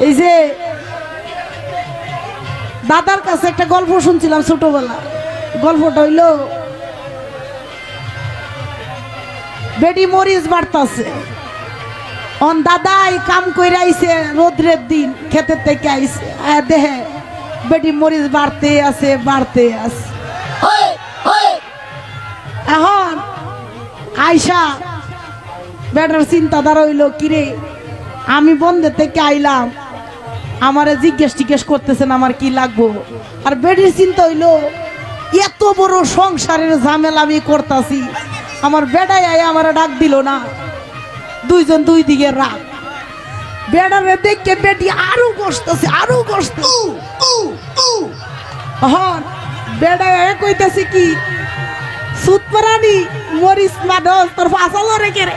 এই যে দাদার কাছে একটা গল্প শুনছিলাম ছোটবেলা। গল্পটা হইল বেডি মরিচ বাড়তাছে, অন দাদাই কাম কইরা আইছে, রোদ্রের দিন ক্ষেতের থেকে আইছে, দেহে বেডি মরিচ বাড়তে আছে বাড়তে আছে। এখন আইসা বেটার চিন্তাধারা হইল কিরে আমি বন্ধে থেকে আইলাম, আমারে জিজ্ঞেস করতেছেন আমার কি লাগবো। আর বেডির চিন্তা হইল এত বড় সংসারের ঝামেলা আমি করতেছি, আমার বেটাই আয় আমার ডাক দিল না, দুইজন দুই দিকে রাগ। বেড়ারে দেখে বেটি আরো বসতেছে আরো বসতেছে। হন বেড়া কইতেছে কি সুতরানি মরিস মাদস তোর ফাসালো রেখে রে।